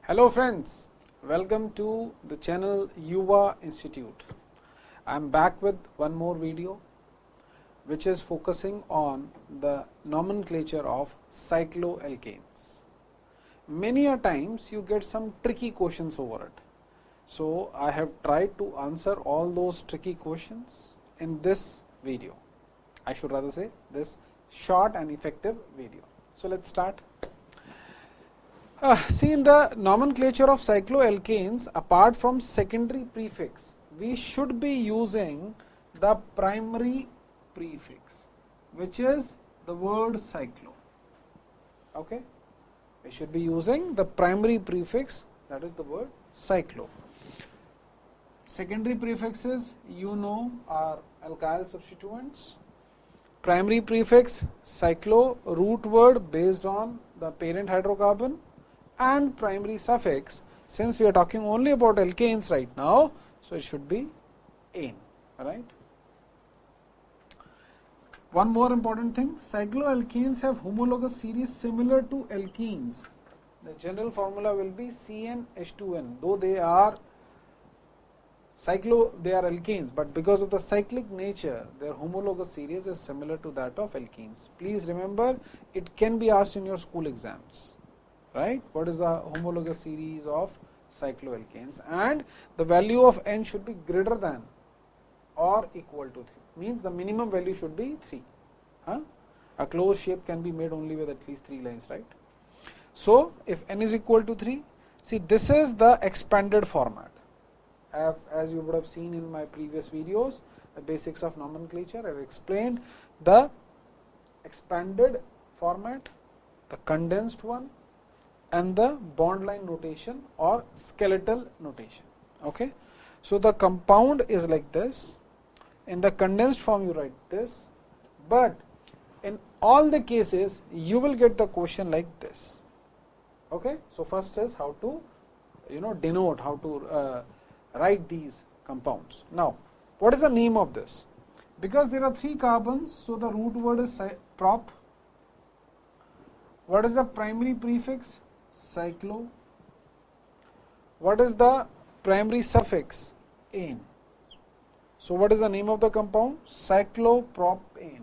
Hello friends, welcome to the channel Yuva Institute. I am back with one more video which is focusing on the nomenclature of cycloalkanes. Many a times you get some tricky questions over it. So I have tried to answer all those tricky questions in this video. I should rather say this short and effective video. So let's start. See, in the nomenclature of cycloalkanes, apart from secondary prefix, we should be using the primary prefix, which is the word cyclo. Okay, we should be using the primary prefix, that is the word cyclo. Secondary prefixes, are alkyl substituents. Primary prefix cyclo, root word based on the parent hydrocarbon, and primary suffix, since we are talking only about alkanes right now, so it should be ane, right. One more important thing, cycloalkanes have homologous series similar to alkenes. The general formula will be CnH2n, though they are alkanes, but because of the cyclic nature, their homologous series is similar to that of alkenes. Please remember, it can be asked in your school exams. Right? What is the homologous series of cycloalkanes? And the value of n should be greater than or equal to 3. Means the minimum value should be 3. A closed shape can be made only with at least 3 lines, right? So, if n is equal to 3, see, this is the expanded format. As you would have seen in my previous videos, the basics of nomenclature, I have explained the expanded format, the condensed one, and the bond line notation or skeletal notation. Okay, so the compound is like this. In the condensed form you write this, but in all the cases you will get the question like this. Okay, so first is how to denote, how to write these compounds. Now what is the name of this? Because there are 3 carbons, so the root word is prop. What is the primary prefix? Cyclo. What is the primary suffix? Ane. So what is the name of the compound? Cyclopropane,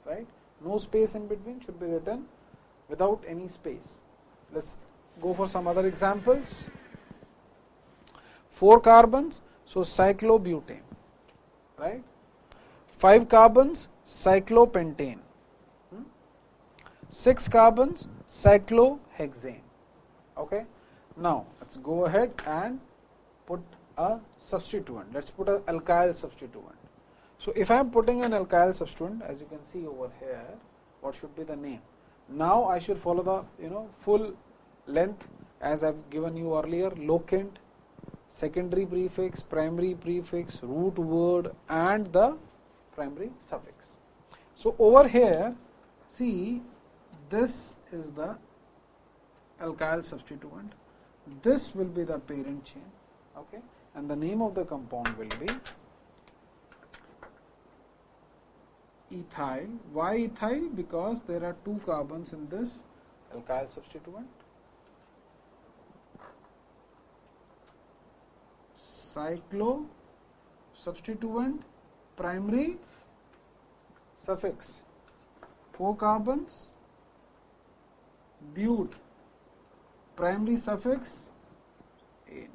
right? No space in between, should be written without any space. Let's go for some other examples. 4 carbons, so cyclobutane, right? 5 carbons, cyclopentane. 6 carbons, cyclohexane. Okay, now let's go ahead and put a substituent. Let's put an alkyl substituent. So if I am putting an alkyl substituent, as you can see over here, what should be the name? Now I should follow the full length as I've given you earlier: locant, secondary prefix, primary prefix, root word, and the primary suffix. So over here, see, this is the alkyl substituent, this will be the parent chain, okay, and the name of the compound will be ethyl. Why ethyl? Because there are 2 carbons in this alkyl substituent. Cyclo substituent, primary suffix, 4 carbons, but, primary suffix ane.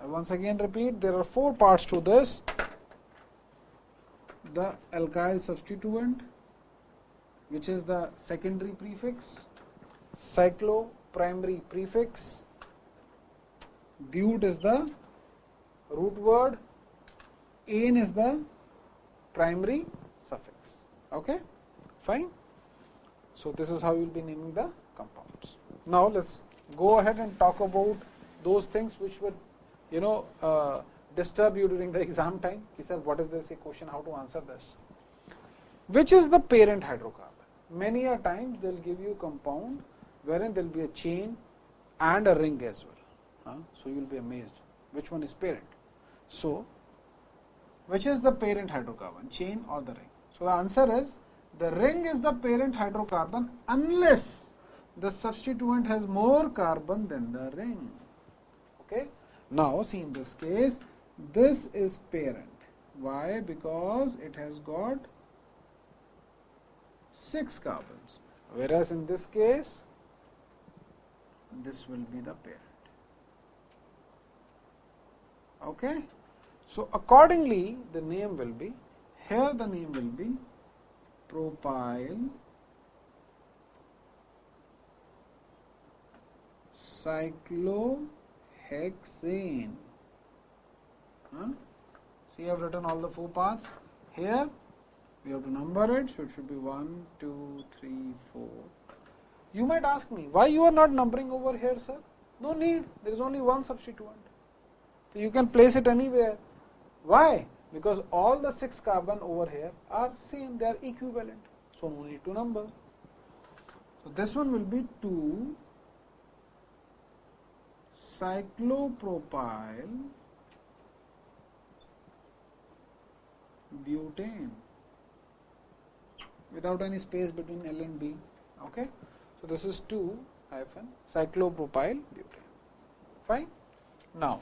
I once again repeat, there are 4 parts to this: the alkyl substituent, which is the secondary prefix, cyclo primary prefix, but is the root word, ane is the primary suffix. Okay, fine. So this is how you will be naming the compounds. Now let's go ahead and talk about those things which would disturb you during the exam time. He said, what is this question, how to answer this? Which is the parent hydrocarbon? Many a times they will give you compound wherein there will be a chain and a ring as well. So you will be amazed which one is parent. So which is the parent hydrocarbon, chain or the ring? So the answer is, the ring is the parent hydrocarbon unless the substituent has more carbon than the ring. Okay. Now see, in this case, this is parent. Why? Because it has got 6 carbons, whereas in this case, this will be the parent. Okay. So accordingly, the name will be, here the name will be propyl cyclohexane. See, I have written all the 4 parts. Here we have to number it, so it should be 1, 2, 3, 4. You might ask me, why you are not numbering over here, sir? No need, there is only one substituent. So you can place it anywhere. Why? Because all the 6 carbon over here are same, they are equivalent. So no need to number. So this one will be 2 cyclopropyl butane, without any space between L and B. Okay. So this is 2 hyphen cyclopropyl butane. Fine. Now,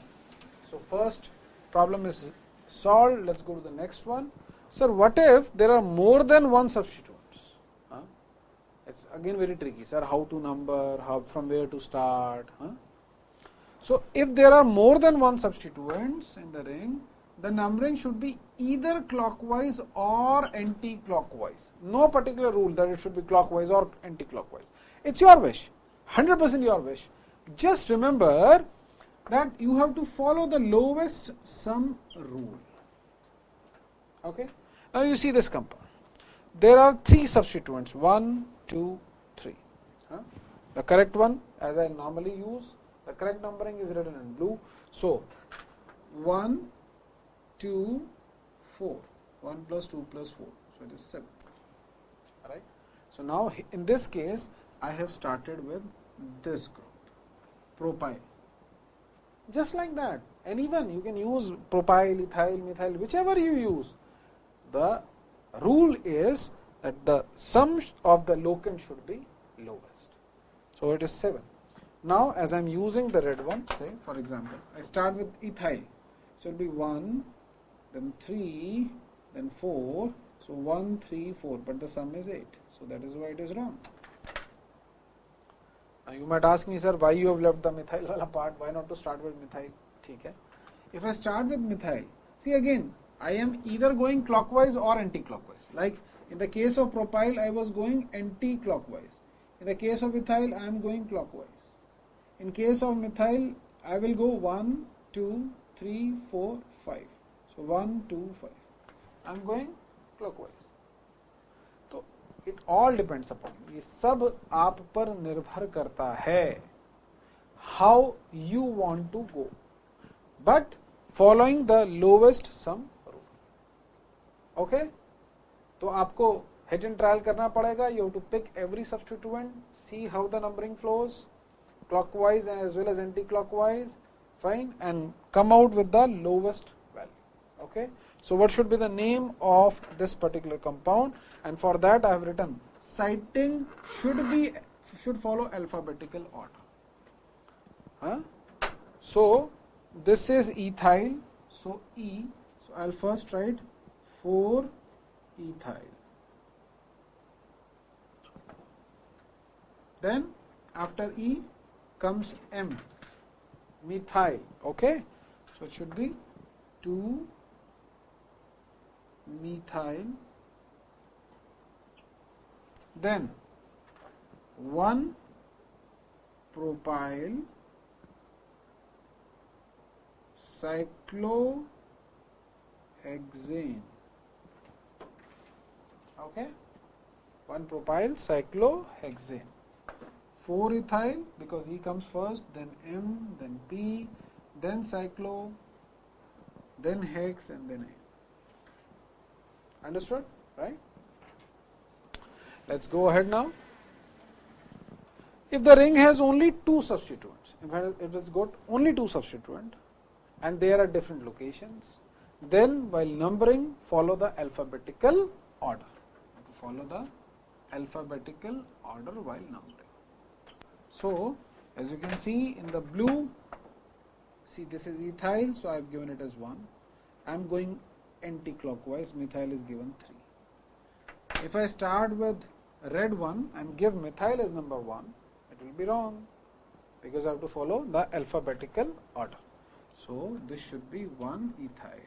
so first problem is solved. Let's go to the next one. Sir, what if there are more than one substituents? It's again very tricky, sir. How to number? How, from where to start? So if there are more than one substituents in the ring, the numbering should be either clockwise or anti-clockwise. No particular rule that it should be clockwise or anti-clockwise. It's your wish, 100% your wish. Just remember that you have to follow the lowest sum rule. Okay. Now you see this compound. There are 3 substituents, 1, 2, 3. The correct one, as I normally use, the correct numbering is written in blue. So 1, 2, 4. 1 plus 2 plus 4. So it is 7. Alright. So now in this case, I have started with this group, propyl. Just like that. And even you can use propyl, ethyl, methyl, whichever you use. The rule is that the sum of the locant should be lowest. So it is 7. Now as I am using the red one, say for example, I start with ethyl. So it will be 1, then 3, then 4. So 1, 3, 4, but the sum is 8. So that is why it is wrong. Now you might ask me, sir, why you have left the methyl wala part? Why not to start with methyl? Okay. If I start with methyl, see again, I am either going clockwise or anti-clockwise. Like in the case of propyl, I was going anti-clockwise. In the case of ethyl, I am going clockwise. In case of methyl, I will go 1, 2, 3, 4, 5. So 1, 2, 5. I am going clockwise. So it all depends upon you. ये सब आप पर निर्भर करता है. How you want to go, but following the lowest sum rule. Okay? तो आपको hit and trial करना पड़ेगा. You have to pick every substituent, see how the numbering flows, clockwise and as well as anti-clockwise, fine, and come out with the lowest value. Okay. So what should be the name of this particular compound? And for that I have written citing should follow alphabetical order. So this is ethyl. So E. So I'll first write 4-ethyl. Then after E comes M, methyl. Okay. So it should be 2-methyl. Then 1-propyl cyclohexane. Okay. 1-propyl cyclohexane. 4-ethyl, because E comes first, then M, then P, then cyclo, then hex, and then A. Understood? Right? Let's go ahead now. If the ring has only 2 substituents, if it's got only 2 substituents and they are at different locations, then while numbering, follow the alphabetical order. Follow the alphabetical order while numbering. So as you can see in the blue, see this is ethyl, so I have given it as 1. I am going anti-clockwise, methyl is given 3. If I start with red one and give methyl as number 1, it will be wrong, because I have to follow the alphabetical order. So this should be 1 ethyl.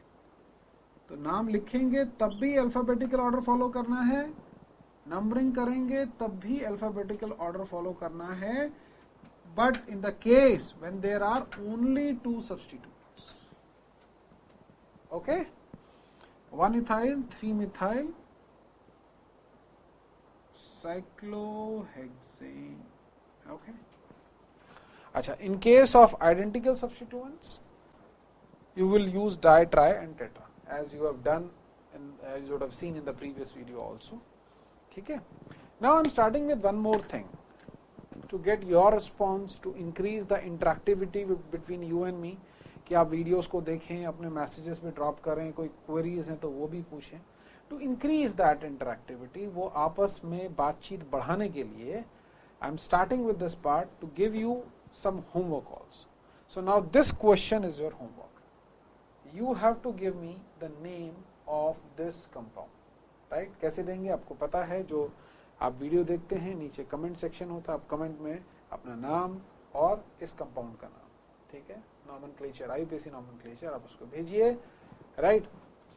तो नाम लिखेंगे तब भी alphabetical order follow करना है, numbering करेंगे तब भी अल्फाबेटिकल ऑर्डर फॉलो करना है, but in the case when there are only 2 substitutes. Okay, 1 ethyl, 3 methyl, cyclohexane. Okay. अच्छा, in case of identical substituents, you will use di, tri and tetra, as you have done, as you would have seen in the previous video also. Okay. Now I am starting with one more thing to get your response, to increase the interactivity between you and me, कि आप videos को देखें, अपने messages में drop करें, कोई queries हैं तो वो भी पूछें. टू इंक्रीज दैट इंटरैक्टिविटी, वो आपस में बातचीत बढ़ाने के लिए I am starting with this part two give you some homework also. So now this question is your homework. You have to give me the name of this compound, right? कैसे देंगे आपको पता है, जो आप वीडियो देखते हैं नीचे कमेंट सेक्शन होता है, आप कमेंट में अपना नाम और इस कंपाउंड का नाम, ठीक है, नॉमेनक्लेचर, IUPAC नॉमेनक्लेचर आप उसको भेजिए, राइट?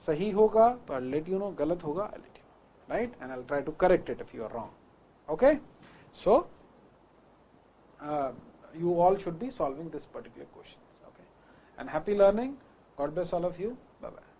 सही होगा तो I'll let you know, गलत होगा I'll let you know, right? And I'll try to correct it if you are wrong. Okay? So you all should be solving this particular questions. Okay, and happy learning. God bless all of you. Bye bye.